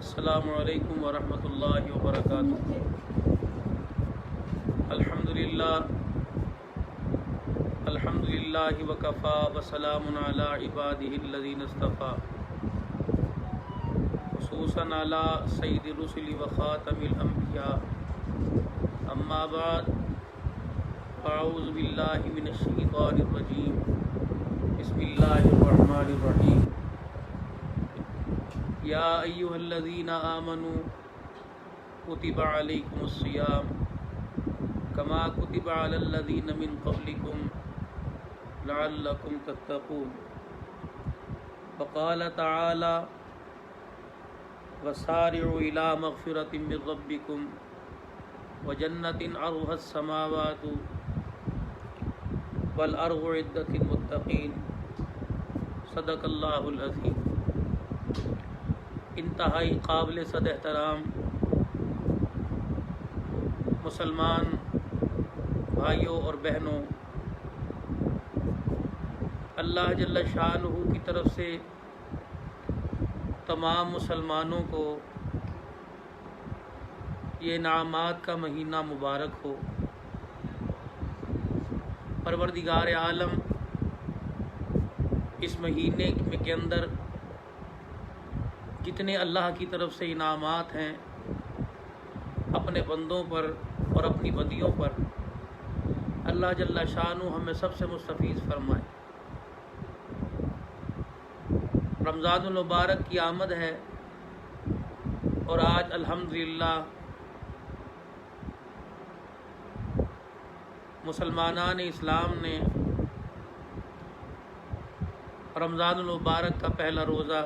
السلام علیکم ورحمۃ اللہ وبرکاتہ۔ الحمدللہ وکفا وسلام علی عبادہ الذین اصطفیٰ، خصوصاً علی سید الرسل وخاتم الانبیاء، اما بعد فاعوذ باللہ من الشیطان الرجیم، بسم اللہ الرحمن الرحیم۔ یا ایہا الذین آمنوا کتب علیکم الصیام کما کتب علی الذین من قبلکم لعلکم تتقون۔ وقال تعالی وسارعوا الی مغفرۃ من ربکم وجنۃ عرضها السماوات والارض اعدت للمتقین، صدق اللہ العظیم۔ انتہائی قابل صد احترام مسلمان بھائیوں اور بہنوں، اللہ جل شانہ کی طرف سے تمام مسلمانوں کو یہ انعامات کا مہینہ مبارک ہو۔ پروردگار عالم اس مہینے کے اندر جتنے اللہ کی طرف سے انعامات ہیں اپنے بندوں پر اور اپنی بندیوں پر، اللہ جل شانہ ہمیں سب سے مستفیض فرمائے۔ رمضان المبارک کی آمد ہے اور آج الحمدللہ مسلمانان اسلام نے رمضان المبارک کا پہلا روزہ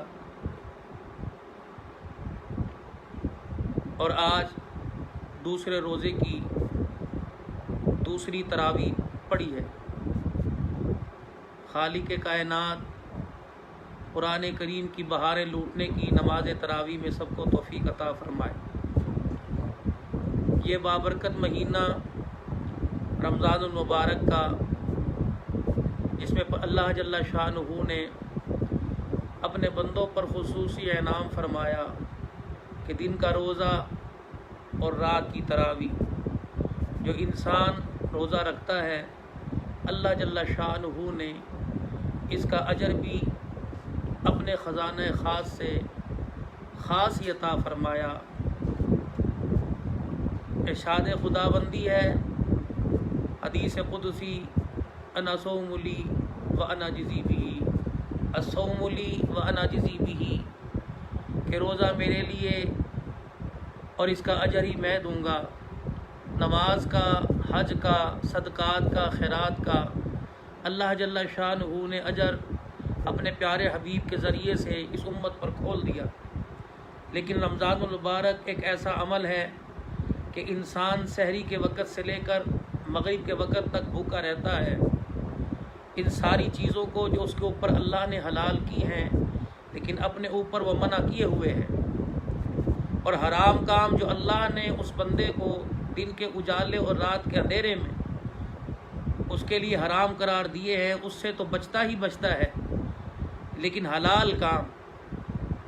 اور آج دوسرے روزے کی دوسری تراویح پڑھی ہے۔ خالق کائنات قرآن کریم کی بہاریں لوٹنے کی نماز تراویح میں سب کو توفیق عطا فرمائے۔ یہ بابرکت مہینہ رمضان المبارک کا، جس میں اللہ جل شانہ نے اپنے بندوں پر خصوصی انعام فرمایا کہ دن کا روزہ اور رات کی تراویح، جو انسان روزہ رکھتا ہے اللہ جل شانہ نے اس کا اجر بھی اپنے خزانہ خاص سے خاص ہی عطا فرمایا۔ ارشاد خداوندی ہے، حدیث قدسی، انا صوم لی وانا اجزی بہ، الصوم لی وانا اجزی بہ، کہ روزہ میرے لیے اور اس کا اجر ہی میں دوں گا۔ نماز کا، حج کا، صدقات کا، خیرات کا اللہ جل شانہ نے اجر اپنے پیارے حبیب کے ذریعے سے اس امت پر کھول دیا۔ لیکن رمضان المبارک ایک ایسا عمل ہے کہ انسان سحری کے وقت سے لے کر مغرب کے وقت تک بھوکا رہتا ہے۔ ان ساری چیزوں کو جو اس کے اوپر اللہ نے حلال کی ہیں لیکن اپنے اوپر وہ منع کیے ہوئے ہیں، اور حرام کام جو اللہ نے اس بندے کو دن کے اجالے اور رات کے اندھیرے میں اس کے لیے حرام قرار دیے ہیں، اس سے تو بچتا ہی بچتا ہے۔ لیکن حلال کام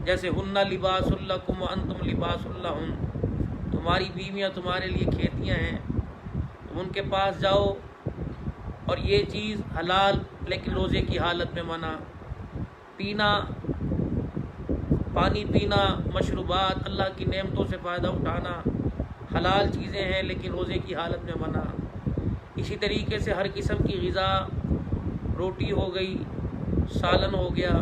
جیسے ہن لباس لکم وانتم لباس لہن، تمہاری بیویاں تمہارے لیے کھیتیاں ہیں، تم ان کے پاس جاؤ، اور یہ چیز حلال لیکن روزے کی حالت میں منع۔ پانی پینا، مشروبات، اللہ کی نعمتوں سے فائدہ اٹھانا حلال چیزیں ہیں لیکن روزے کی حالت میں منع۔ اسی طریقے سے ہر قسم کی غذا، روٹی ہو گئی، سالن ہو گیا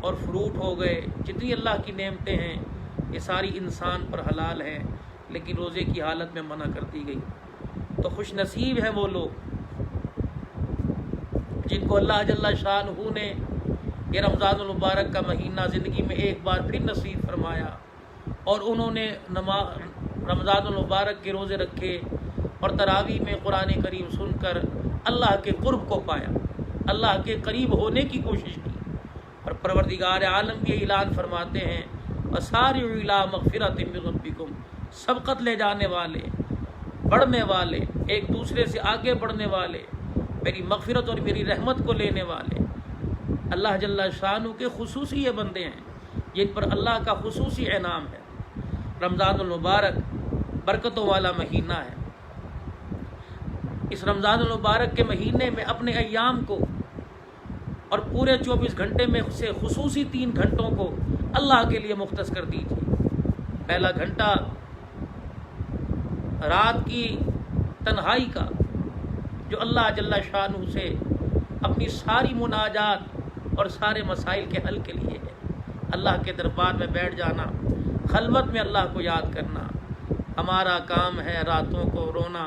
اور فروٹ ہو گئے، جتنی اللہ کی نعمتیں ہیں یہ ساری انسان پر حلال ہیں لیکن روزے کی حالت میں منع کر دی گئی۔ تو خوش نصیب ہیں وہ لوگ جن کو اللہ جل شانہ نے یہ رمضان المبارک کا مہینہ زندگی میں ایک بار پھر نصیب فرمایا اور انہوں نے رمضان المبارک کے روزے رکھے اور تراویح میں قرآن کریم سن کر اللہ کے قرب کو پایا، اللہ کے قریب ہونے کی کوشش کی۔ اور پروردگار عالم بھی اعلان فرماتے ہیں، وسارعوا الی مغفرۃ من ربکم، سبقت لے جانے والے، بڑھنے والے، ایک دوسرے سے آگے بڑھنے والے، میری مغفرت اور میری رحمت کو لینے والے اللہ جل شانہ کے خصوصی یہ بندے ہیں جن پر اللہ کا خصوصی انعام ہے۔ رمضان المبارک برکتوں والا مہینہ ہے۔ اس رمضان المبارک کے مہینے میں اپنے ایام کو اور پورے 24 گھنٹے میں سے خصوصی 3 گھنٹوں کو اللہ کے لیے مختص کر دیجیے۔ پہلا گھنٹہ رات کی تنہائی کا، جو اللہ جل شانہ سے اپنی ساری مناجات اور سارے مسائل کے حل کے لیے ہے۔ اللہ کے دربار میں بیٹھ جانا، خلوت میں اللہ کو یاد کرنا۔ ہمارا کام ہے راتوں کو رونا،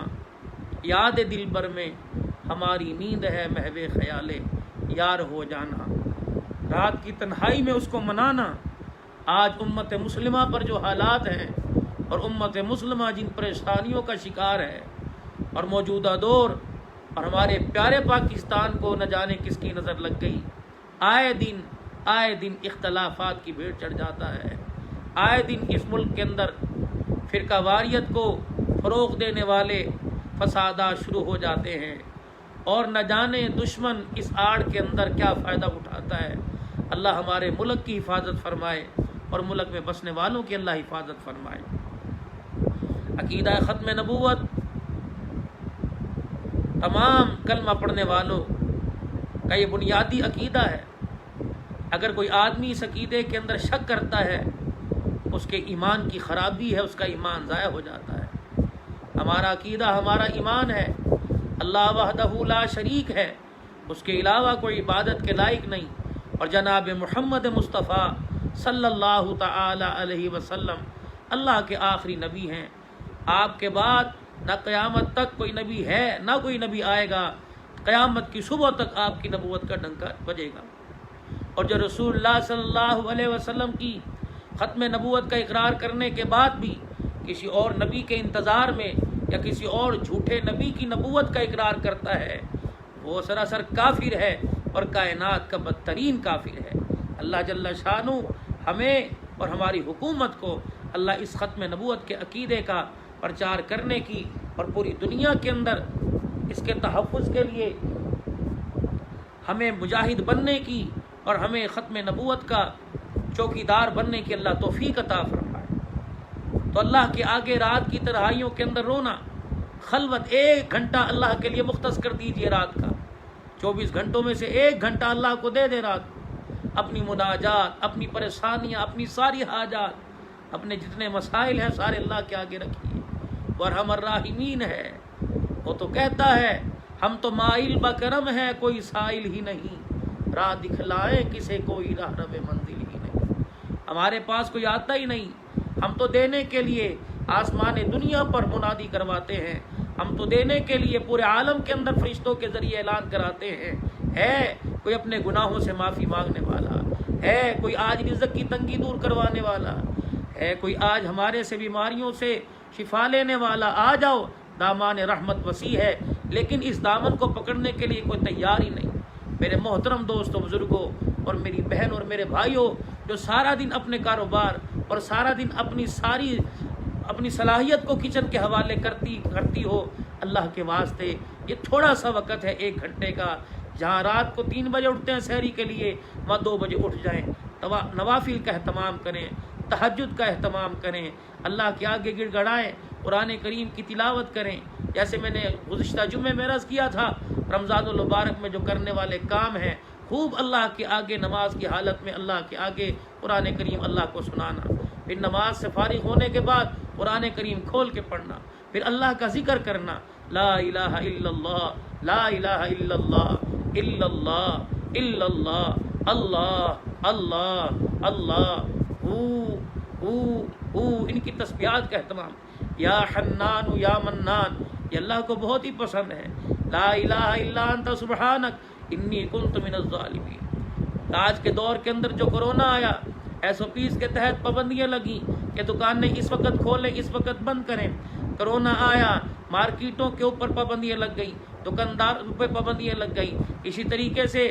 یاد دل بر میں ہماری نیند ہے محو خیال یار ہو جانا۔ رات کی تنہائی میں اس کو منانا۔ آج امت مسلمہ پر جو حالات ہیں اور امت مسلمہ جن پریشانیوں کا شکار ہے، اور موجودہ دور اور ہمارے پیارے پاکستان کو نہ جانے کس کی نظر لگ گئی۔ آئے دن اختلافات کی بھیڑ چڑھ جاتا ہے۔ آئے دن اس ملک کے اندر فرقہ واریت کو فروغ دینے والے فسادات شروع ہو جاتے ہیں، اور نہ جانے دشمن اس آڑ کے اندر کیا فائدہ اٹھاتا ہے۔ اللہ ہمارے ملک کی حفاظت فرمائے اور ملک میں بسنے والوں کی اللہ حفاظت فرمائے۔ عقیدہ ختم نبوت تمام کلمہ پڑھنے والوں کا یہ بنیادی عقیدہ ہے۔ اگر کوئی آدمی اس عقیدے کے اندر شک کرتا ہے، اس کے ایمان کی خرابی ہے، اس کا ایمان ضائع ہو جاتا ہے۔ ہمارا عقیدہ، ہمارا ایمان ہے اللہ وحدہ لا شریک ہے، اس کے علاوہ کوئی عبادت کے لائق نہیں، اور جناب محمد مصطفیٰ صلی اللہ تعالی علیہ وسلم اللہ کے آخری نبی ہیں۔ آپ کے بعد نہ قیامت تک کوئی نبی ہے، نہ کوئی نبی آئے گا۔ قیامت کی صبح تک آپ کی نبوت کا ڈنکا بجے گا۔ اور جو رسول اللہ صلی اللہ علیہ وسلم کی ختم نبوت کا اقرار کرنے کے بعد بھی کسی اور نبی کے انتظار میں یا کسی اور جھوٹے نبی کی نبوت کا اقرار کرتا ہے، وہ سراسر کافر ہے اور کائنات کا بدترین کافر ہے۔ اللہ جل شانہ ہمیں اور ہماری حکومت کو اللہ اس ختم نبوت کے عقیدے کا پرچار کرنے کی اور پوری دنیا کے اندر اس کے تحفظ کے لیے ہمیں مجاہد بننے کی اور ہمیں ختم نبوت کا چوکیدار بننے کی اللہ توفیق عطا فرمائے۔ تو اللہ کے آگے رات کی تنہائیوں کے اندر رونا، خلوت 1 گھنٹہ اللہ کے لیے مختص کر دیجیے رات کا۔ 24 گھنٹوں میں سے 1 گھنٹہ اللہ کو دے دے رات کو۔ اپنی مناجات، اپنی پریشانیاں، اپنی ساری حاجات، اپنے جتنے مسائل ہیں سارے اللہ کے آگے رکھیے۔ وہ ارحم الراحمین ہے، وہ تو کہتا ہے ہم تو مائل بکرم ہے کوئی سائل ہی نہیں، راہ دکھلائے کسے کوئی راہ رب منزل ہی نہیں۔ ہمارے پاس کوئی آتا ہی نہیں، ہم تو دینے کے لیے آسمان دنیا پر منادی کرواتے ہیں، ہم تو دینے کے لیے پورے عالم کے اندر فرشتوں کے ذریعے اعلان کراتے ہیں۔ ہے کوئی اپنے گناہوں سے معافی مانگنے والا؟ ہے کوئی آج رزق کی تنگی دور کروانے والا؟ ہے کوئی آج ہمارے سے بیماریوں سے شفا لینے والا؟ آ جاؤ، دامان رحمت وسیع ہے، لیکن اس دامن کو پکڑنے کے لیے کوئی تیار ہی نہیں۔ میرے محترم دوستوں، بزرگوں اور میری بہن اور میرے بھائیوں، جو سارا دن اپنے کاروبار اور سارا دن اپنی صلاحیت کو کچن کے حوالے کرتی ہو، اللہ کے واسطے یہ تھوڑا سا وقت ہے 1 گھنٹے کا، جہاں رات کو 3 بجے اٹھتے ہیں سحری کے لیے، وہاں 2 بجے اٹھ جائیں، نوافل کا اہتمام کریں، تہجد کا اہتمام کریں، اللہ کے آگے گڑ گڑائیں، قرآن کریم کی تلاوت کریں۔ جیسے میں نے گزشتہ جمعے میں عرض کیا تھا، رمضان المبارک میں جو کرنے والے کام ہیں، خوب اللہ کے آگے نماز کی حالت میں اللہ کے آگے قرآن کریم اللہ کو سنانا، پھر نماز سے فارغ ہونے کے بعد قرآن کریم کھول کے پڑھنا، پھر اللہ کا ذکر کرنا، لا الہ الا اللہ، لا الہ الا اللہ، الا اللہ، الا اللہ، اللہ اللہ اللہ، ان کی تسبیحات کا اہتمام۔ یا حنان یا منان، یہ اللہ کو بہت ہی پسند ہے۔ لا الہ الا انت سبحانک انی کنت من الظالمین۔ آج کے دور کے اندر جو کرونا آیا، SOPs کے تحت پابندیاں لگیں کہ دکانیں اس وقت کھولیں، اس وقت بند کریں۔ کرونا آیا، مارکیٹوں کے اوپر پابندیاں لگ گئیں، دکانداروں پہ پابندیاں لگ گئیں۔ اسی طریقے سے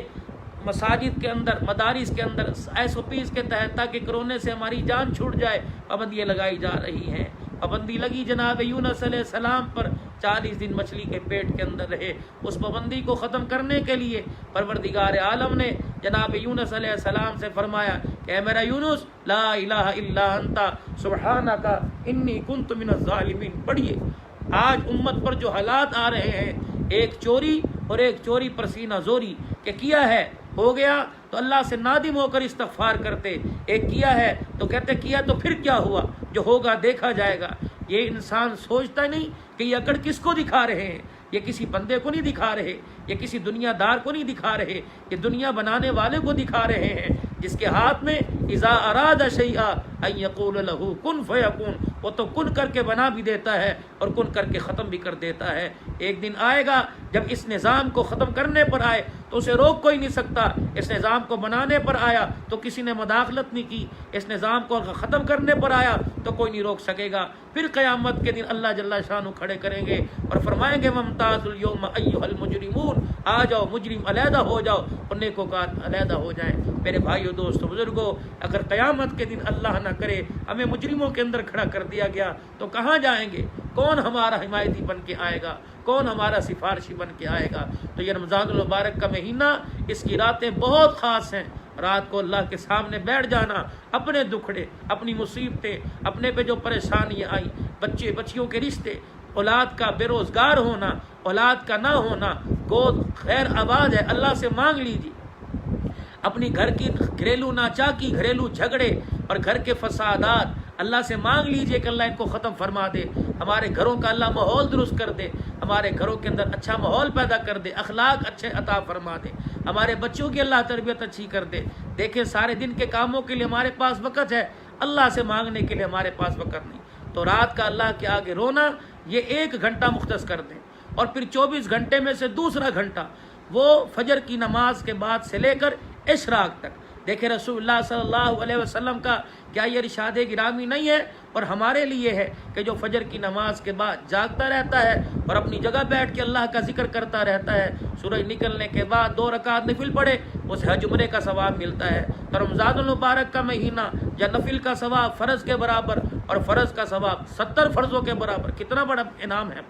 مساجد کے اندر، مدارس کے اندر SOPs کے تحت تاکہ کرونے سے ہماری جان چھوٹ جائے، پابندیاں لگائی جا رہی ہیں۔ پابندی لگی جناب یونس علیہ السلام پر، 40 دن مچھلی کے پیٹ کے اندر رہے۔ اس پابندی کو ختم کرنے کے لیے پروردگار عالم نے جناب یونس علیہ السلام سے فرمایا کہ اے میرا یونس لا الہ الا انت سبحانک انی کنت من الظالمین. پڑھیے آج امت پر جو حالات آ رہے ہیں، ایک چوری اور ایک چوری پر سینہ زوری کہ کیا ہے ہو گیا تو اللہ سے نادم ہو کر استغفار کرتے، ایک کیا ہے تو کہتے کیا تو پھر کیا ہوا، جو ہوگا دیکھا جائے گا. یہ انسان سوچتا نہیں کہ یہ اکڑ کس کو دکھا رہے ہیں، یہ کسی بندے کو نہیں دکھا رہے، یہ کسی دنیا دار کو نہیں دکھا رہے، یہ دنیا بنانے والے کو دکھا رہے ہیں، جس کے ہاتھ میں اذا اراد شیئا ان یقول له کن فیکون، وہ تو کن کر کے بنا بھی دیتا ہے اور کن کر کے ختم بھی کر دیتا ہے. ایک دن آئے گا جب اس نظام کو ختم کرنے پر آئے تو اسے روک کوئی نہیں سکتا. اس نظام کو بنانے پر آیا تو کسی نے مداخلت نہیں کی، اس نظام کو ختم کرنے پر آیا تو کوئی نہیں روک سکے گا. پھر قیامت کے دن اللہ جل شانہ کھڑے کریں گے اور فرمائیں گے ممتاز الیوم ایھا المجرمون، آ جاؤ مجرم علیحدہ ہو جاؤ اور نیکوکار علیحدہ ہو جائیں. میرے بھائیو دوستو بزرگو، اگر قیامت کے دن اللہ نہ کرے ہمیں مجرموں کے اندر کھڑا کر دیا گیا تو کہاں جائیں گے؟ کون ہمارا حمایتی بن کے آئے گا؟ کون ہمارا سفارشی بن کے آئے گا؟ تو یہ رمضان المبارک کا مہینہ، اس کی راتیں بہت خاص ہیں. رات کو اللہ کے سامنے بیٹھ جانا، اپنے دکھڑے، اپنی مصیبتیں، اپنے پہ جو پریشانیاں آئیں، بچے بچیوں کے رشتے، اولاد کا بے روزگار ہونا، اولاد کا نہ ہونا، گود خیر آباد ہے اللہ سے مانگ لیجیے. اپنی گھر کی گھریلو ناچاکی، گھریلو جھگڑے اور گھر کے فسادات اللہ سے مانگ لیجئے کہ اللہ ان کو ختم فرما دے. ہمارے گھروں کا اللہ ماحول درست کر دے، ہمارے گھروں کے اندر اچھا ماحول پیدا کر دے، اخلاق اچھے عطا فرما دے، ہمارے بچوں کی اللہ تربیت اچھی کر دے. دیکھیں سارے دن کے کاموں کے لیے ہمارے پاس وقت ہے، اللہ سے مانگنے کے لیے ہمارے پاس وقت نہیں. تو رات کا اللہ کے آگے رونا، یہ 1 گھنٹہ مختص کر دیں. اور پھر 24 گھنٹے میں سے دوسرا گھنٹہ وہ فجر کی نماز کے بعد سے لے کر اشراق تک. دیکھیں رسول اللہ صلی اللہ علیہ وسلم کا کیا یہ ارشاد گرامی نہیں ہے؟ اور ہمارے لیے ہے کہ جو فجر کی نماز کے بعد جاگتا رہتا ہے اور اپنی جگہ بیٹھ کے اللہ کا ذکر کرتا رہتا ہے، سورج نکلنے کے بعد 2 رکعت نفل پڑھے، اسے حج عمرے کا ثواب ملتا ہے. تو رمضان المبارک کا مہینہ یا نفل کا ثواب فرض کے برابر اور فرض کا ثواب 70 فرضوں کے برابر، کتنا بڑا انعام ہے.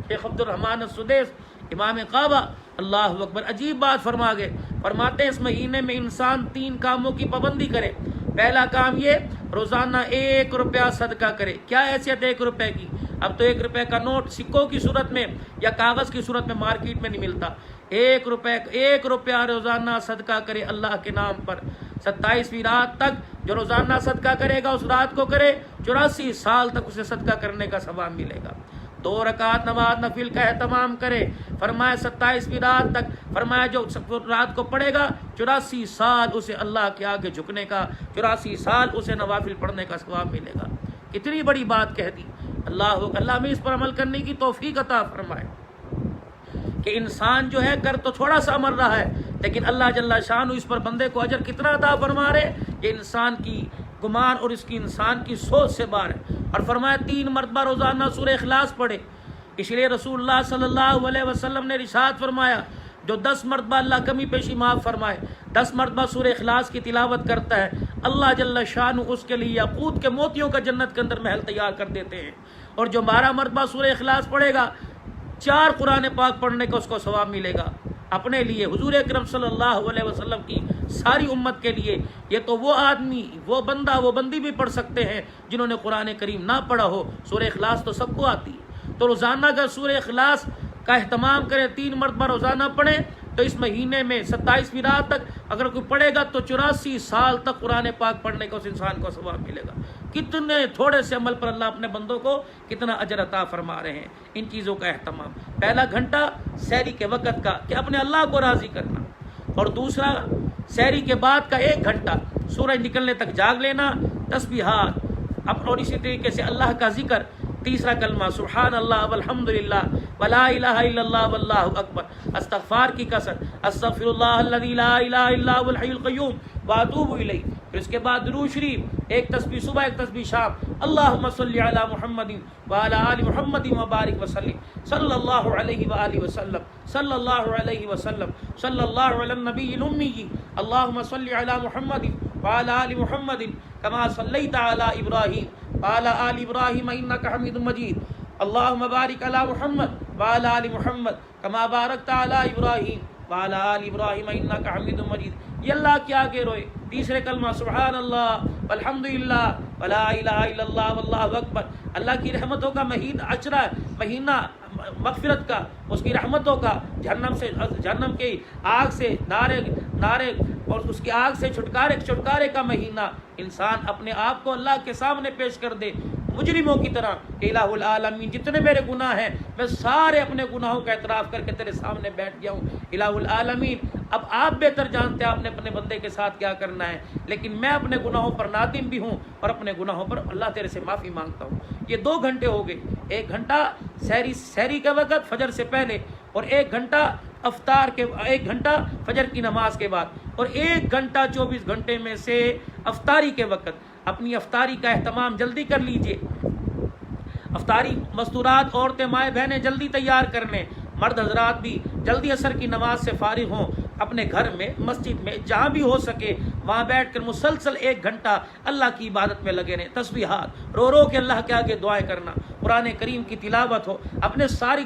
شیخ عبد الرحمن السدیس امام کعبہ اللہ اکبر عجیب بات فرما گئے. فرماتے ہیں اس مہینے میں انسان 3 کاموں کی پابندی کرے. پہلا کام یہ روزانہ 1 روپیہ صدقہ کرے. کیا حیثیت 1 روپے کی؟ اب تو 1 روپے کا نوٹ سکوں کی صورت میں یا کاغذ کی صورت میں مارکیٹ میں نہیں ملتا. 1 روپیہ روزانہ صدقہ کرے اللہ کے نام پر. 27ویں رات تک جو روزانہ صدقہ کرے گا اس رات کو کرے، 84 سال تک اسے صدقہ کرنے کا ثواب ملے گا. 2 رکعت نماز نفل کا اہتمام کرے. فرمایا 27ویں رات تک، فرمایا جو رات کو پڑھے گا 84 سال اسے اللہ کے آگے جھکنے کا، 84 سال اسے نوافل پڑھنے کا ثواب ملے گا. کتنی بڑی بات کہہ دی. اللہ میں اس پر عمل کرنے کی توفیق عطا فرمائے کہ انسان جو ہے کر تو تھوڑا سا عمل رہا ہے لیکن اللہ جل شانہ اس پر بندے کو اجر کتنا عطا فرما رہے. یہ انسان کی گمان اور اس کی انسان کی سوچ سے باہر ہے. اور فرمایا 3 مرتبہ روزانہ سورہ اخلاص پڑھے. اس لیے رسول اللہ صلی اللہ علیہ وسلم نے ارشاد فرمایا جو 10 مرتبہ اللہ کمی پیشی معاف فرمائے، 10 مرتبہ سورہ اخلاص کی تلاوت کرتا ہے، اللہ جل شانہ اس کے لیے یاقوت کے موتیوں کا جنت کے اندر محل تیار کر دیتے ہیں. اور جو 12 مرتبہ سورہ اخلاص پڑھے گا 4 قرآن پاک پڑھنے کا اس کو ثواب ملے گا. اپنے لیے، حضور اکرم صلی اللہ علیہ وسلم کی ساری امت کے لیے. یہ تو وہ آدمی، وہ بندہ، وہ بندی بھی پڑھ سکتے ہیں جنہوں نے قرآن کریم نہ پڑھا ہو. سورہ اخلاص تو سب کو آتی ہے. تو روزانہ کا سورہ اخلاص کا اہتمام کرے، 3 مرتبہ روزانہ پڑھیں تو اس مہینے میں 27ویں رات تک اگر کوئی پڑھے گا تو 84 سال تک قرآن پاک پڑھنے کا اس انسان کو ثواب ملے گا. کتنے تھوڑے سے عمل پر اللہ اپنے بندوں کو کتنا اجر عطا فرما رہے ہیں. ان چیزوں کا اہتمام. پہلا گھنٹہ سحری کے وقت کا کہ اپنے اللہ کو راضی کرنا، اور دوسرا سحری کے بعد کا 1 گھنٹہ سورج نکلنے تک جاگ لینا، تسبیحات اور اسی طریقے سے اللہ کا ذکر. تیسرا کلمہ سبحان اللہ والحمدللہ ولا الہ الا اللہ واللہ اکبر. استغفار کی کثرت، استغفر اللہ الذی لا الہ الا هو الحی القیوم واتوب الیہ. پھر اس کے بعد درود شریف، 1 تسبیح صبح 1 تسبیح شام. اللہم صلی علی محمد وعلی آل محمد وبارک وسلم صلی اللہ علیہ وآلہ وسلم صلی اللہ علیہ وسلم صلی اللہ علی النبی الامی. اللہم صلی علی محمد وعلی آل محمد کما صلیت علی ابراہیم وعلی آل ابراہیم انک حمید مجید. اللہم بارک علی محمد وعلی آل محمد کما بارکت علی ابراہیم وعلی آل ابراہیم انک حمید مجید. یہ اللہ کے آگے روئے. تیسرے کلمہ سبحان اللہ والحمدللہ ولا الہ الا اللہ واللہ اکبر. اللہ کی رحمتوں کا مہینہ مغفرت کا، اس کی رحمتوں کا، جہنم کی آگ سے نارے اور اس کی آگ سے چھٹکارے کا مہینہ. انسان اپنے آپ کو اللہ کے سامنے پیش کر دے مجرموں کی طرح کہ الہ العالمین جتنے میرے گناہ ہیں میں سارے اپنے گناہوں کا اعتراف کر کے تیرے سامنے بیٹھ گیا ہوں. الہ العالمین اب آپ بہتر جانتے ہیں آپ نے اپنے بندے کے ساتھ کیا کرنا ہے، لیکن میں اپنے گناہوں پر نادم بھی ہوں اور اپنے گناہوں پر اللہ تیرے سے معافی مانگتا ہوں. یہ 2 گھنٹے ہو گئے، 1 گھنٹہ سحری کے وقت فجر سے پہلے، اور 1 گھنٹہ ایک گھنٹہ فجر کی نماز کے بعد، اور 1 گھنٹہ 24 گھنٹے میں سے افطاری کے وقت. اپنی افطاری کا اہتمام جلدی کر لیجئے. افطاری مستورات عورتیں مائیں بہنیں جلدی تیار کر لیں. مرد حضرات بھی جلدی عصر کی نماز سے فارغ ہوں، اپنے گھر میں مسجد میں جہاں بھی ہو سکے وہاں بیٹھ کر مسلسل 1 گھنٹہ اللہ کی عبادت میں لگے رہیں. تسبیحات رو کے اللہ کے آگے دعائیں کرنا، قرآن کریم کی تلاوت ہو، اپنے ساری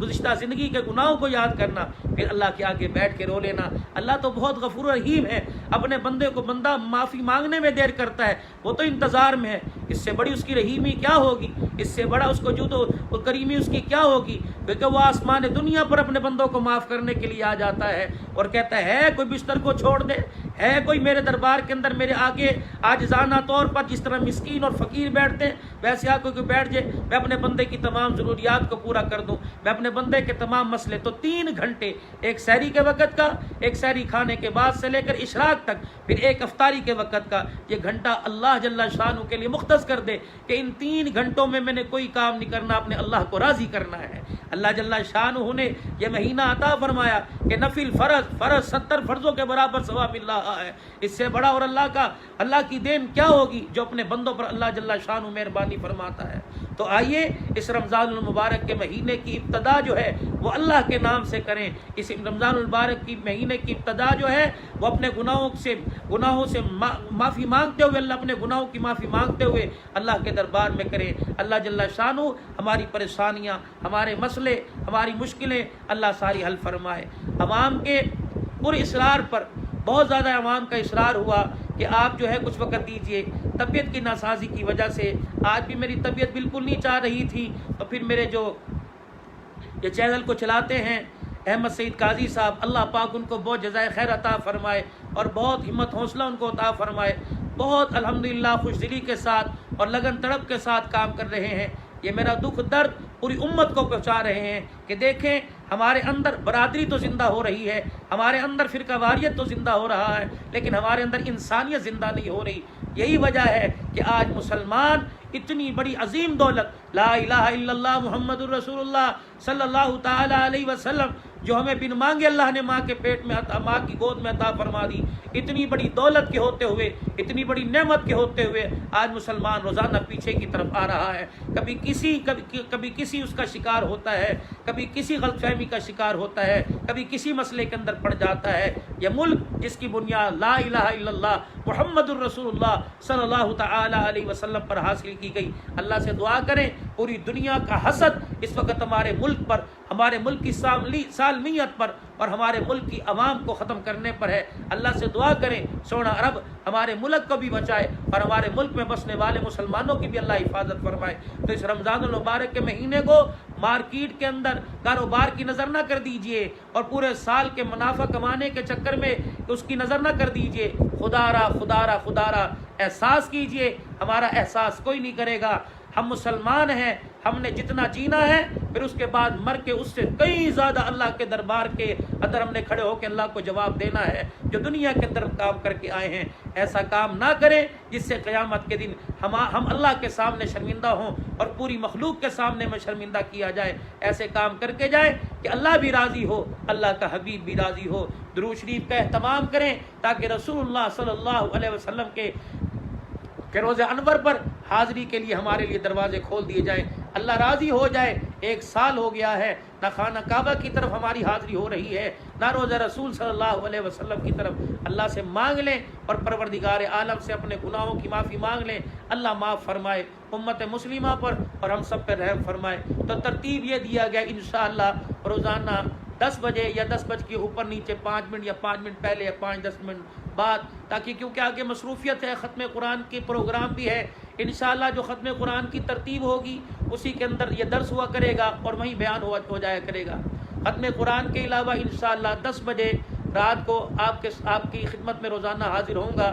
گزشتہ زندگی کے گناہوں کو یاد کرنا، پھر اللہ کے آگے بیٹھ کے رو لینا. اللہ تو بہت غفور و رحیم ہے، اپنے بندہ معافی مانگنے میں دیر کرتا ہے، وہ تو انتظار میں ہے. اس سے بڑی اس کی رحیمی کیا ہوگی، اس سے بڑا اس کو جود و کریمی اس کی کیا ہوگی، کیونکہ وہ آسمان دنیا پر اپنے بندوں کو معاف کرنے کے لیے آ جاتا ہے اور کہتا ہے کوئی بستر کو چھوڑ دے، ہے کوئی میرے دربار کے اندر میرے آگے عاجزانہ طور پر جس طرح مسکین اور فقیر بیٹھتے ہیں ویسے آ کوئی بیٹھ جائے، میں اپنے بندے کی تمام ضروریات کو پورا کر دوں، میں اپنے بندے کے تمام مسئلے. تو 3 گھنٹے، ایک سحری کے وقت کا، ایک سحری کھانے کے بعد سے لے کر اشراق تک، پھر ایک افطاری کے وقت کا. یہ گھنٹہ اللہ جل شانہ کے لیے مختص کر دے کہ ان 3 گھنٹوں میں نے کوئی کام نہیں کرنا، اپنے اللہ کو راضی کرنا ہے. اللہ جل شانہ نے یہ مہینہ عطا فرمایا کہ نفل فرض 70 فرضوں کے برابر ثواب اللہ ہے. اس سے بڑا اور اللہ کی دین کیا ہوگی جو اپنے بندوں پر اللہ جل شانہ مہربانی فرماتا ہے. تو آئیے اس رمضان المبارک کے مہینے کی ابتدا جو ہے وہ اللہ کے نام سے کریں. اس رمضان المبارک کی مہینے کی ابتدا جو ہے وہ اپنے گناہوں سے معافی مانگتے ہوئے، اللہ اپنے گناہوں کی معافی مانگتے ہوئے اللہ کے دربار میں کریں. اللہ جل شانہ ہماری پریشانیاں، ہمارے مسئلے، ہماری مشکلیں اللہ ساری حل فرمائے. عوام کے اصرار پر بہت زیادہ عوام کا اصرار ہوا کہ آپ جو ہے کچھ وقت دیجئے. طبیعت کی ناسازی کی وجہ سے آج بھی میری طبیعت بالکل نہیں چاہ رہی تھی، تو پھر میرے جو یہ چینل کو چلاتے ہیں احمد سعید قاضی صاحب، اللہ پاک ان کو بہت جزائے خیر عطا فرمائے اور بہت ہمت حوصلہ ان کو عطا فرمائے. بہت الحمدللہ خوش دلی کے ساتھ اور لگن تڑپ کے ساتھ کام کر رہے ہیں. یہ میرا دکھ درد پوری امت کو پہنچا رہے ہیں کہ دیکھیں ہمارے اندر برادری تو زندہ ہو رہی ہے، ہمارے اندر فرقہ واریت تو زندہ ہو رہا ہے، لیکن ہمارے اندر انسانیت زندہ نہیں ہو رہی. یہی وجہ ہے کہ آج مسلمان اتنی بڑی عظیم دولت لا الہ الا اللہ محمد الرسول اللہ صلی اللہ تعالی علیہ وسلم جو ہمیں بن مانگے اللہ نے ماں کے پیٹ میں ماں کی گود میں عطا فرما دی، اتنی بڑی دولت کے ہوتے ہوئے، اتنی بڑی نعمت کے ہوتے ہوئے آج مسلمان روزانہ پیچھے کی طرف آ رہا ہے. کبھی کسی اس کا شکار ہوتا ہے، کبھی کسی غلط فہمی کا شکار ہوتا ہے، کبھی کسی مسئلے کے اندر پڑ جاتا ہے. یہ ملک جس کی بنیاد لا الہ الا اللہ محمد الرسول اللہ صلی اللہ تعالی علیہ وسلم پر حاصل کی گئی. اللہ سے دعا کریں پوری دنیا کا حسد اس وقت ہمارے ملک پر، ہمارے ملک کی سالمیت پر اور ہمارے ملک کی عوام کو ختم کرنے پر ہے. اللہ سے دعا کریں سونا رب ہمارے ملک کو بھی بچائے اور ہمارے ملک میں بسنے والے مسلمانوں کی بھی اللہ حفاظت فرمائے. تو اس رمضان المبارک کے مہینے کو مارکیٹ کے اندر کاروبار کی نظر نہ کر دیجئے اور پورے سال کے منافع کمانے کے چکر میں اس کی نظر نہ کر دیجئے. خدا را احساس کیجئے، ہمارا احساس کوئی نہیں کرے گا. ہم مسلمان ہیں، ہم نے جتنا جینا ہے پھر اس کے بعد مر کے اس سے کئی زیادہ اللہ کے دربار کے اندر ہم نے کھڑے ہو کے اللہ کو جواب دینا ہے جو دنیا کے اندر کام کر کے آئے ہیں. ایسا کام نہ کریں جس سے قیامت کے دن ہم اللہ کے سامنے شرمندہ ہوں اور پوری مخلوق کے سامنے میں شرمندہ کیا جائے. ایسے کام کر کے جائے کہ اللہ بھی راضی ہو، اللہ کا حبیب بھی راضی ہو. درود شریف کا اہتمام کریں تاکہ رسول اللہ صلی اللہ علیہ وسلم کے روز انور پر حاضری کے لیے ہمارے لیے دروازے کھول دیے جائیں. اللہ راضی ہو جائے. 1 سال ہو گیا ہے نہ خانہ کعبہ کی طرف ہماری حاضری ہو رہی ہے نہ روزہ رسول صلی اللہ علیہ وسلم کی طرف. اللہ سے مانگ لیں اور پروردگار عالم سے اپنے گناہوں کی معافی مانگ لیں. اللہ معاف فرمائے امت مسلمہ پر اور ہم سب پر رحم فرمائے. تو ترتیب یہ دیا گیا انشاءاللہ روزانہ 10 بجے یا 10 بج کے اوپر نیچے 5 منٹ یا 5 منٹ پہلے یا 5-10 منٹ بعد، تاکہ کیونکہ آگے مصروفیت ہے، ختم قرآن کی پروگرام بھی ہے انشاءاللہ۔ جو ختم قرآن کی ترتیب ہوگی اسی کے اندر یہ درس ہوا کرے گا اور وہیں بیان ہو جایا کرے گا۔ ختم قرآن کے علاوہ انشاءاللہ 10 بجے رات کو آپ کی خدمت میں روزانہ حاضر ہوں گا۔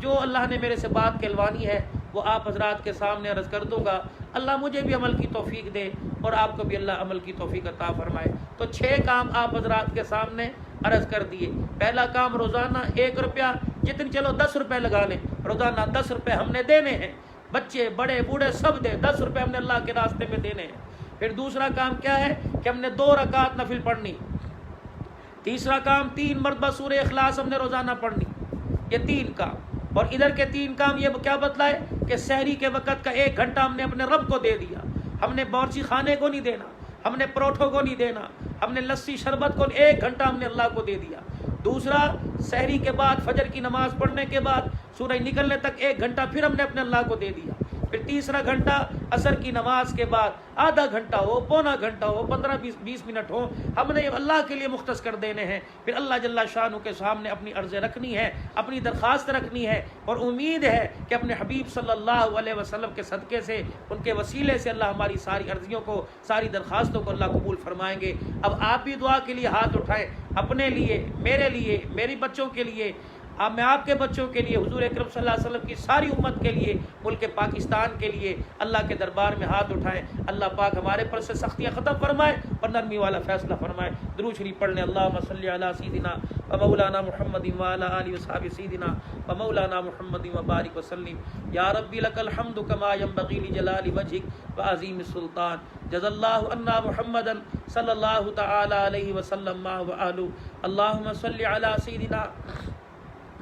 جو اللہ نے میرے سے بات کہلوانی ہے وہ آپ حضرات کے سامنے عرض کر دوں گا۔ اللہ مجھے بھی عمل کی توفیق دے اور آپ کو بھی اللہ عمل کی توفیق عطا فرمائے۔ تو 6 کام آپ حضرات کے سامنے عرض کر دیے۔ پہلا کام روزانہ 1 روپیہ، جتنے چلو 10 روپے لگا لیں، روزانہ 10 روپے ہم نے دینے ہیں، بچے بڑے بوڑھے سب دے، 10 روپے ہم نے اللہ کے راستے میں دینے ہیں۔ پھر دوسرا کام کیا ہے کہ ہم نے 2 رکعت نفل پڑھنی۔ تیسرا کام 3 مرتبہ سورہ اخلاص ہم نے روزانہ پڑھنی۔ یہ 3 کام، اور ادھر کے 3 کام یہ کیا بتلائے کہ سحری کے وقت کا 1 گھنٹہ ہم نے اپنے رب کو دے دیا۔ ہم نے باورچی خانے کو نہیں دینا، ہم نے پروٹھوں کو نہیں دینا، ہم نے لسی شربت کو 1 گھنٹہ ہم نے اللہ کو دے دیا۔ دوسرا، سحری کے بعد فجر کی نماز پڑھنے کے بعد سورج نکلنے تک 1 گھنٹہ پھر ہم نے اپنے اللہ کو دے دیا۔ پھر تیسرا گھنٹہ عصر کی نماز کے بعد، آدھا گھنٹہ ہو، پونا گھنٹہ ہو، 15-20 منٹ ہو، ہم نے اللہ کے لیے مختص کر دینے ہیں۔ پھر اللہ جل شانہ کے سامنے اپنی عرضیں رکھنی ہے، اپنی درخواست رکھنی ہے، اور امید ہے کہ اپنے حبیب صلی اللہ علیہ وسلم کے صدقے سے، ان کے وسیلے سے اللہ ہماری ساری عرضیوں کو، ساری درخواستوں کو اللہ قبول فرمائیں گے۔ اب آپ بھی دعا کے لیے ہاتھ اٹھائیں، اپنے لیے، میرے لیے، میری بچوں کے لیے، میں آپ کے بچوں کے لیے، حضور اکرم صلی اللہ علیہ وسلم کی ساری امت کے لیے، ملک پاکستان کے لیے اللہ کے دربار میں ہاتھ اٹھائیں۔ اللہ پاک ہمارے پر سے سختیاں ختم فرمائے اور نرمی والا فیصلہ فرمائے۔ درود شریف پڑھ لیں۔ اللہم صلی علی سیدنا و مولانا محمد و علی آلہ و صحبہ سیدنا و مولانا محمد و بارک وسلم۔ یا ربی لک الحمد کما ینبغی لجلال وجہک و عظیم السلطان۔ جزا اللہ عنا محمدا صلی اللہ تعالی علیہ وسلم و آلہ۔ اللہم صلی علی سیدنا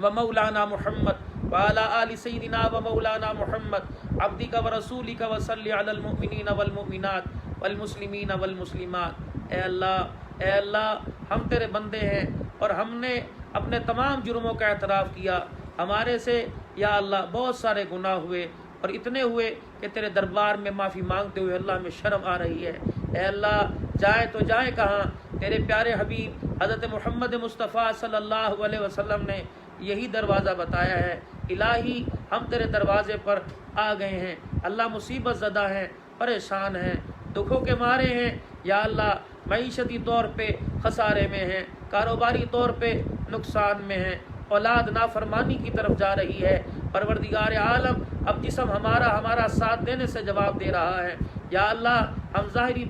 و مولانا محمد وعلى آل سیدنا و مولانا محمد عبدک و رسولک و صلی علی المؤمنین والمؤمنات والمسلمین والمسلمات۔ اے اللہ ہم تیرے بندے ہیں اور ہم نے اپنے تمام جرموں کا اعتراف کیا۔ ہمارے سے یا اللہ بہت سارے گناہ ہوئے، اور اتنے ہوئے کہ تیرے دربار میں معافی مانگتے ہوئے اللہ میں شرم آ رہی ہے۔ اے اللہ جائیں تو جائیں کہاں؟ تیرے پیارے حبیب حضرت محمد مصطفیٰ صلی اللہ علیہ وسلم نے یہی دروازہ بتایا ہے۔ الہی ہم تیرے دروازے پر آ گئے ہیں، اللہ مصیبت زدہ ہیں، پریشان ہیں، دکھوں کے مارے ہیں، یا اللہ معیشتی طور پہ خسارے میں ہیں، کاروباری طور پہ نقصان میں ہیں، اولاد نافرمانی کی طرف جا رہی ہے۔ پروردگار عالم اب جسم ہمارا ساتھ دینے سے جواب دے رہا ہے۔ یا اللہ ہم ظاہری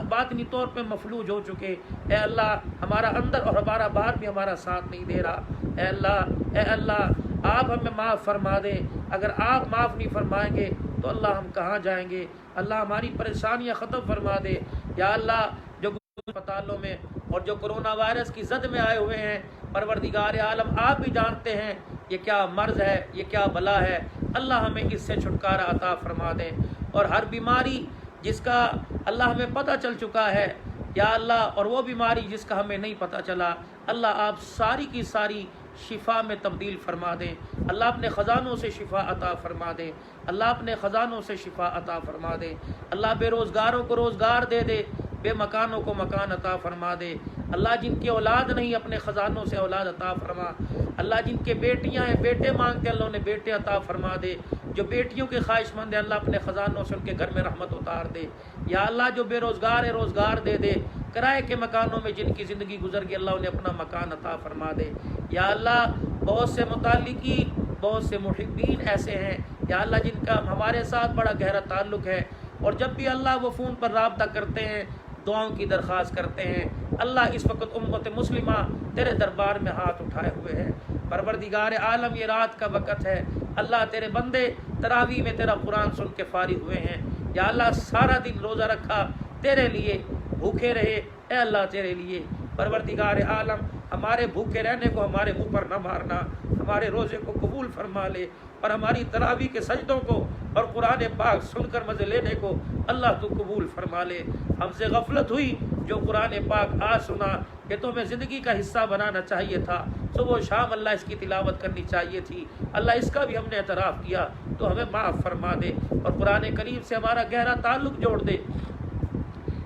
باطنی طور پہ مفلوج ہو چکے، اے اللہ ہمارا اندر اور ہمارا باہر بھی ہمارا ساتھ نہیں دے رہا۔ اے اللہ آپ ہمیں معاف فرما دیں۔ اگر آپ معاف نہیں فرمائیں گے تو اللہ ہم کہاں جائیں گے؟ اللہ ہماری پریشانیاں ختم فرما دے۔ یا اللہ جو اسپتالوں میں اور جو کرونا وائرس کی زد میں آئے ہوئے ہیں، پروردگار عالم آپ بھی جانتے ہیں یہ کیا مرض ہے، یہ کیا بلا ہے، اللہ ہمیں اس سے چھٹکارا عطا فرما دیں۔ اور ہر بیماری جس کا اللہ ہمیں پتہ چل چکا ہے، یا اللہ، اور وہ بیماری جس کا ہمیں نہیں پتہ چلا، اللہ آپ ساری کی ساری شفا میں تبدیل فرما دیں۔ اللہ اپنے خزانوں سے شفا عطا فرما دے، اللہ اپنے خزانوں سے شفا عطا فرما دے۔ اللہ بے روزگاروں کو روزگار دے دے، بے مکانوں کو مکان عطا فرما دے۔ اللہ جن کی اولاد نہیں اپنے خزانوں سے اولاد عطا فرما۔ اللہ جن کے بیٹیاں ہیں بیٹے مانگتے اللہ انہیں بیٹے عطا فرما دے۔ جو بیٹیوں کے خواہش مند ہیں اللہ اپنے خزانوں سے ان کے گھر میں رحمت اتار دے۔ یا اللہ جو بے روزگار ہے روزگار دے دے۔ کرائے کے مکانوں میں جن کی زندگی گزر گئی اللہ انہیں اپنا مکان عطا فرما دے۔ یا اللہ بہت سے متعلقین، بہت سے محبین ایسے ہیں یا اللہ جن کا ہمارے ساتھ بڑا گہرا تعلق ہے، اور جب بھی اللہ وہ فون پر رابطہ کرتے ہیں دعاؤں کی درخواست کرتے ہیں۔ اللہ اس وقت امت مسلمہ تیرے دربار میں ہاتھ اٹھائے ہوئے ہیں۔ پروردگار عالم یہ رات کا وقت ہے، اللہ تیرے بندے تراویح میں تیرا قرآن سن کے فارغ ہوئے ہیں۔ یا اللہ سارا دن روزہ رکھا تیرے لیے، بھوکے رہے اے اللہ تیرے لیے۔ پروردگار عالم ہمارے بھوکے رہنے کو ہمارے منہ پر نہ مارنا، ہمارے روزے کو قبول فرما لے، اور ہماری تراویح کے سجدوں کو اور قرآن پاک سن کر مزے لینے کو اللہ تو قبول فرما لے۔ ہم سے غفلت ہوئی جو قرآن پاک آج سنا کہ تو ہمیں زندگی کا حصہ بنانا چاہیے تھا، صبح و شام اللہ اس کی تلاوت کرنی چاہیے تھی، اللہ اس کا بھی ہم نے اعتراف کیا تو ہمیں معاف فرما دے اور قرآن کریم سے ہمارا گہرا تعلق جوڑ دے۔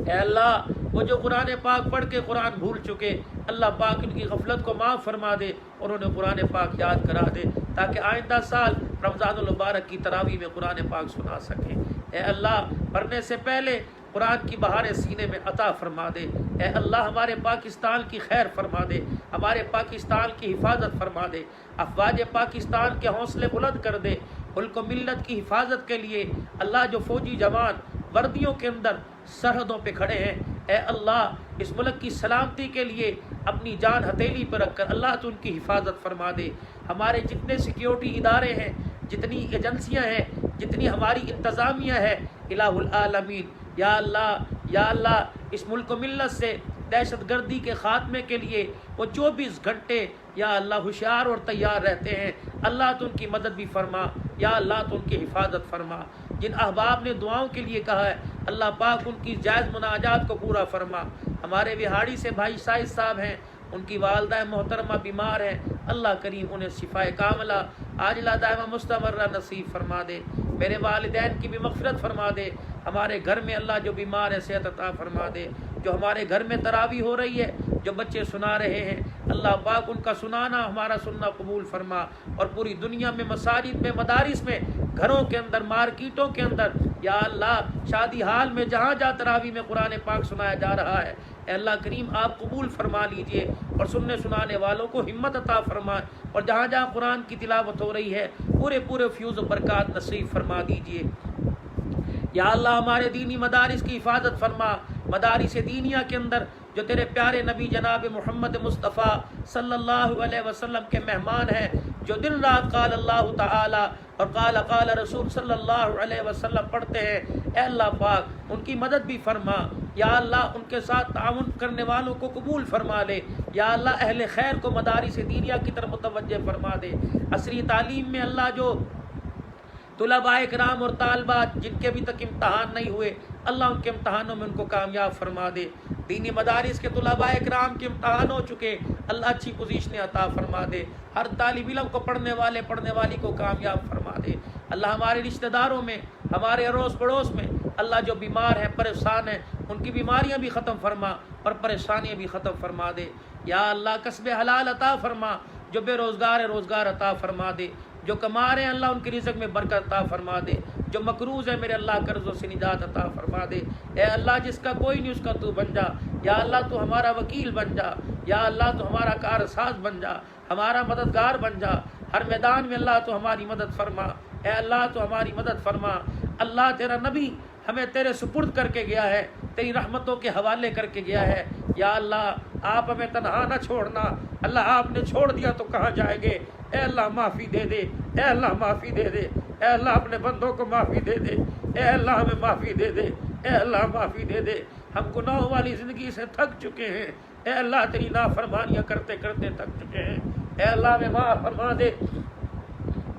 اے اللہ وہ جو قرآن پاک پڑھ کے قرآن بھول چکے، اللہ پاک ان کی غفلت کو معاف فرما دے اور انہیں قرآن پاک یاد کرا دے تاکہ آئندہ سال رمضان المبارک کی تراویح میں قرآن پاک سنا سکیں۔ اے اللہ مرنے سے پہلے قرآن کی بہاریں سینے میں عطا فرما دے۔ اے اللہ ہمارے پاکستان کی خیر فرما دے، ہمارے پاکستان کی حفاظت فرما دے، افواج پاکستان کے حوصلے بلند کر دے۔ ملک و ملت کی حفاظت کے لیے اللہ جو فوجی جوان وردیوں کے اندر سرحدوں پہ کھڑے ہیں، اے اللہ اس ملک کی سلامتی کے لیے اپنی جان ہتھیلی پہ رکھ کر اللہ تو ان کی حفاظت فرما دے۔ ہمارے جتنے سیکیورٹی ادارے ہیں، جتنی ایجنسیاں ہیں، جتنی ہماری انتظامیہ ہے، الہ العالمین یا اللہ اس ملک و ملت سے دہشت گردی کے خاتمے کے لیے وہ 24 گھنٹے یا اللہ ہوشیار اور تیار رہتے ہیں۔ اللہ تو ان کی مدد بھی فرما، یا اللہ تو ان کی حفاظت فرما۔ جن احباب نے دعاؤں کے لیے کہا ہے اللہ پاک ان کی جائز مناجات کو پورا فرما۔ ہمارے بہاڑی سے بھائی شاہد صاحب ہیں، ان کی والدہ محترمہ بیمار ہیں، اللہ کریم انہیں شفائے کاملہ عاجلہ دائمہ مستمرہ نصیب فرما دے۔ میرے والدین کی بھی مغفرت فرما دے۔ ہمارے گھر میں اللہ جو بیمار ہے صحت عطا فرما دے۔ جو ہمارے گھر میں تراویح ہو رہی ہے، جو بچے سنا رہے ہیں، اللہ پاک ان کا سنانا ہمارا سننا قبول فرما، اور پوری دنیا میں مساجد میں، مدارس میں، گھروں کے اندر، مارکیٹوں کے اندر، یا اللہ شادی حال میں جہاں جہاں تراویح میں قرآن پاک سنایا جا رہا ہے، اے اللہ کریم آپ قبول فرما لیجئے اور سننے سنانے والوں کو ہمت عطا فرمائے، اور جہاں جہاں قرآن کی تلاوت ہو رہی ہے پورے فیوز و برکات نصیب فرما دیجئے۔ یا اللہ ہمارے دینی مدارس کی حفاظت فرما، مدارس دینیہ کے اندر جو تیرے پیارے نبی جناب محمد مصطفیٰ صلی اللہ علیہ وسلم کے مہمان ہیں، جو دن رات قال اللہ تعالی اور قال رسول صلی اللہ علیہ وسلم پڑھتے ہیں، اے اللہ پاک ان کی مدد بھی فرما۔ یا اللہ ان کے ساتھ تعاون کرنے والوں کو قبول فرما لے۔ یا اللہ اہل خیر کو مدارس دینیہ کی طرف متوجہ فرما دے۔ عصری تعلیم میں اللہ جو طلباء کرام اور طالبات جن کے ابھی تک امتحان نہیں ہوئے، اللہ ان کے امتحانوں میں ان کو کامیاب فرما دے۔ دینی مدارس کے طلباء کرام کے امتحان ہو چکے، اللہ اچھی پوزیشن عطا فرما دے۔ ہر طالب علم کو پڑھنے والی کو کامیاب فرما دے۔ اللہ ہمارے رشتہ داروں میں، ہمارے اڑوس پڑوس میں اللہ جو بیمار ہیں، پریشان ہیں، ان کی بیماریاں بھی ختم فرما اور پریشانیاں بھی ختم فرما دے۔ یا اللہ کسب حلال عطا فرما، جو بے روزگار ہے روزگار عطا فرما دے، جو کما رہے ہیں اللہ ان کی رزق میں برکت عطا فرما دے، جو مقروض ہے میرے اللہ قرضوں سے نجات عطا فرما دے۔ اے اللہ جس کا کوئی نہیں اس کا تو بن جا، یا اللہ تو ہمارا وکیل بن جا، یا اللہ تو ہمارا کارساز بن جا، ہمارا مددگار بن جا، ہر میدان میں اللہ تو ہماری مدد فرما۔ اے اللہ تو ہماری مدد فرما۔ اللہ تیرا نبی ہمیں تیرے سپرد کر کے گیا ہے، تیری رحمتوں کے حوالے کر کے گیا ہے۔ یا اللہ آپ ہمیں تنہا نہ چھوڑنا، اللہ آپ نے چھوڑ دیا تو کہاں جائیں گے؟ اے اللہ معافی دے دے، اے اللہ معافی دے دے، اے اللہ اپنے بندوں کو معافی دے دے، اے اللہ ہمیں معافی دے دے، اے اللہ معافی دے دے۔ ہم گناہوں والی زندگی سے تھک چکے ہیں، اے اللہ تیری نافرمانیاں کرتے کرتے تھک چکے ہیں، اے اللہ ہمیں معاف فرما دے،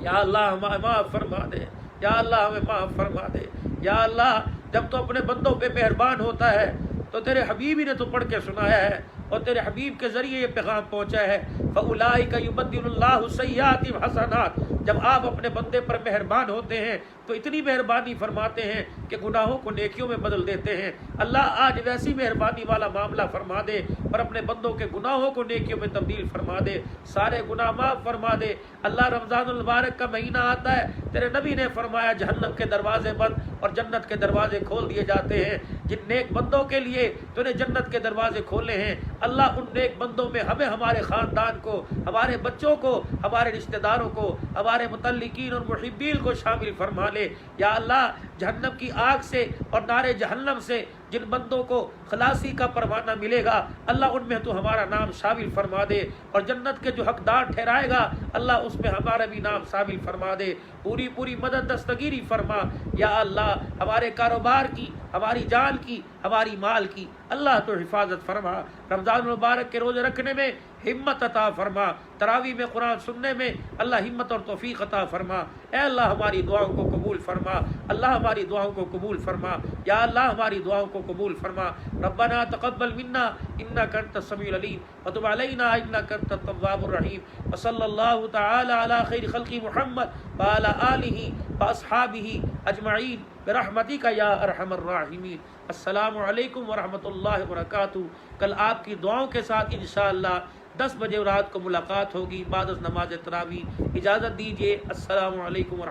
یا اللہ ہمیں معاف فرما دے، یا اللہ ہمیں معاف فرما دے۔ یا اللہ جب تو اپنے بندوں پہ مہربان ہوتا ہے تو تیرے حبیبی نے تو پڑھ کے سنایا ہے، اور تیرے حبیب کے ذریعے یہ پیغام پہنچا ہے، فَأُولَٰئِكَ يُبَدِّلُ اللَّهُ سَيِّئَاتِهِمْ حَسَنَاتٍ۔ جب آپ اپنے بندے پر مہربان ہوتے ہیں تو اتنی مہربانی فرماتے ہیں کہ گناہوں کو نیکیوں میں بدل دیتے ہیں۔ اللہ آج ویسی مہربانی والا معاملہ فرما دے اور اپنے بندوں کے گناہوں کو نیکیوں میں تبدیل فرما دے، سارے گناہ معاف فرما دے۔ اللہ رمضان المبارک کا مہینہ آتا ہے، تیرے نبی نے فرمایا جہنم کے دروازے بند اور جنت کے دروازے کھول دیے جاتے ہیں۔ جن نیک بندوں کے لیے تو نے جنت کے دروازے کھولے ہیں، اللہ ان نیک بندوں میں ہمیں، ہمارے خاندان کو، ہمارے بچوں کو، ہمارے رشتہ داروں کو، ہمارے متعلقین اور محبین کو شامل فرما لے۔ یا اللہ جہنم کی آگ سے اور نار جہنم سے جن بندوں کو خلاصی کا پروانہ ملے گا، اللہ ان میں تو ہمارا نام شامل فرما دے، اور جنت کے جو حقدار ٹھہرائے گا اللہ اس میں ہمارا بھی نام شامل فرما دے۔ پوری مدد دستگیری فرما۔ یا اللہ ہمارے کاروبار کی، ہماری جان کی، ہماری مال کی اللہ تو حفاظت فرما۔ رمضان المبارک کے روزے رکھنے میں ہمت عطا فرما، تراویح میں قرآن سننے میں اللہ ہمت اور توفیق عطا فرما۔ اے اللہ ہماری دعاؤں کو قبول فرما، اللہ ہماری دعاؤں کو قبول فرما، یا اللہ ہماری دعاؤں کو قبول فرما۔ ربنا تقبل منا انک انت السمیع العلیم وتب علینا انک انت التواب الرحیم، وصلی اللہ تعالی علی خیر خلق محمد وعلی آلہ واصحابہ اجمعین برحمتک یا ارحم الراحمین۔ السلام علیکم ورحمۃ اللہ وبرکاتہ۔ کل آپ کی دعاؤں کے ساتھ انشاءاللہ 10 بجے رات کو ملاقات ہوگی بعد از نماز تراویح۔ اجازت دیجیے، السلام علیکم ورحمۃ اللہ۔